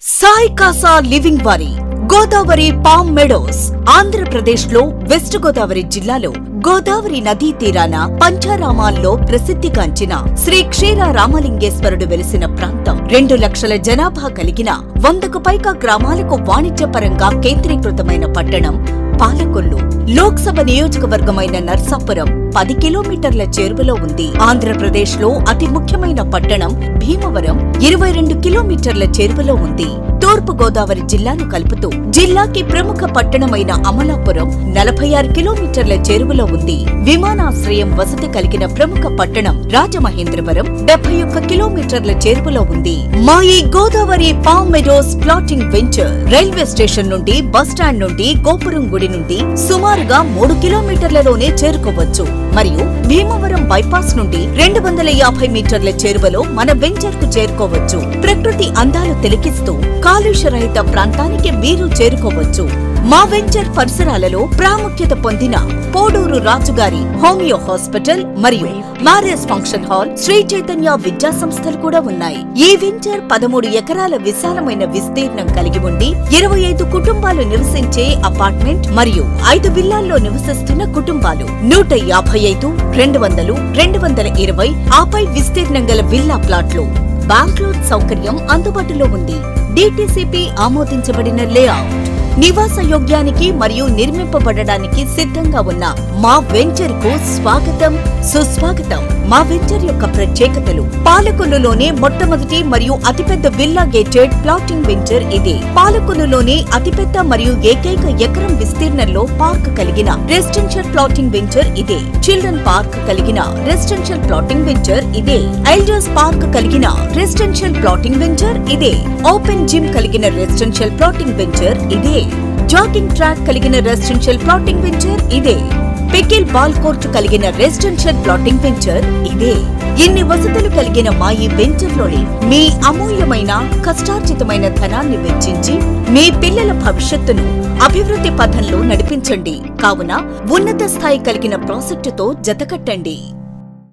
Sai Kasa living వారి Godavari palm Meadows Andhra Pradesh లో west Godavari జిల్లాలో గోదావరి నదీ తీరాన పంచారామాల్లో ప్రసిద్ధిగాంచిన శ్రీ క్షీర రామలింగేశ్వరుడు వెలిసిన ప్రాంతం 2 లక్షల జనాభా కలిగిన 100కు పైగా గ్రామాలకు వాణిజ్యపరంగా కేంద్రీకృతమైన పట్టణం పాలకొల్లు. లోక్సభ నియోజకవర్గమైన నర్సాపురం 10 కిలోమీటర్ల చేరువలో ఉంది. ఆంధ్రప్రదేశ్ లో అతి ముఖ్యమైన పట్టణం భీమవరం 22 కిలోమీటర్ల చేరువలో ఉంది. తూర్పు గోదావరి జిల్లాను కలుపుతూ జిల్లాకి ప్రముఖ పట్టణమైన అమలాపురం 46 కిలోమీటర్ల చేరువలో ఉంది. విమానాశ్రయం వసతి కలిగిన ప్రముఖ పట్టణం రాజమహేంద్రవరం 71 కిలోమీటర్ల చేరువలో ఉంది. మా ఈ Godavari palm Meadows plotting venture railway station నుండి బస్టాండ్ నుండి గోపురం గుడి నుండి సుమారుగా 3 కిలోమీటర్లలోనే చేరుకోవచ్చు. మరియు భీమవరం బైపాస్ నుండి 250 మీటర్ల చేరువలో మన వెంచర్ కు చేరుకోవచ్చు. ప్రకృతి అందాలు తిలకిస్తూ కాలుష్య రహిత ప్రాంతానికి మీరు చేరుకోవచ్చు. మా వెంచర్ పరిసరాలలో ప్రాముఖ్యత పొందిన పోడూరు రాజుగారి హోమియో హాస్పిటల్ మరియు marriage function hall, Shri Chaitanya విద్యా సంస్థలు కూడా ఉన్నాయి. ఈ వెంచర్ 13 ఎకరాల విశాలమైన విస్తీర్ణం కలిగి ఉండి 25 కుటుంబాలు నివసించే అపార్ట్మెంట్ మరియు 5 విల్లాల్లో నివసిస్తున్న కుటుంబాలు 155, 200, 220 ఆపై విస్తీర్ణం గల విల్లా ప్లాట్లు. బ్యాంక్ లోన్ సౌకర్యం అందుబాటులో ఉంది. DTCP ఆమోదించబడిన లేఅవుట్. నివాస యోగ్యానికి మరియు నిర్మింపబడడానికి సిద్ధంగా ఉన్న మా వెంచర్ కు స్వాగతం, సుస్వాగతం. మా వెంచర్ యొక్క ప్రత్యేకతలు: పాలకొల్లులోనే మొట్టమొదటి మరియు అతిపెద్ద విల్లా గేటెడ్ ప్లాటింగ్ వెంచర్ ఇదే. పాలకొల్లులోనే అతిపెద్ద మరియు ఏకైక ఎకరం విస్తీర్ణంలో పార్క్ కలిగిన రెసిడెన్షియల్ ప్లాటింగ్ వెంచర్ ఇదే. చిల్డ్రన్ పార్క్ కలిగిన రెసిడెన్షియల్ ప్లాటింగ్ వెంచర్ ఇదే. ఎల్డర్స్ పార్క్ కలిగిన రెసిడెన్షియల్ ప్లాటింగ్ వెంచర్ ఇదే. ఓపెన్ జిమ్ కలిగిన రెసిడెన్షియల్ ప్లాటింగ్ వెంచర్ ఇదే. జాగింగ్ ట్రాక్ కలిగిన రెసిడెన్షియల్ ప్లాటింగ్ వెంచర్ ఇదే. పికిల్ బాల్ కోర్టు కలిగిన రెసిడెన్షియల్ ప్లాటింగ్ వెంచర్ ఇదే. ఇన్ని వసతులు కలిగిన మా ఈ వెంచర్ లోని మీ అమూల్యమైన కష్టార్జితమైన ధనాన్ని వెచ్చించి మీ పిల్లల భవిష్యత్తును అభివృద్ధి పథంలో నడిపించండి. కావున ఉన్నత స్థాయి కలిగిన ప్రాజెక్టుతో జతకట్టండి.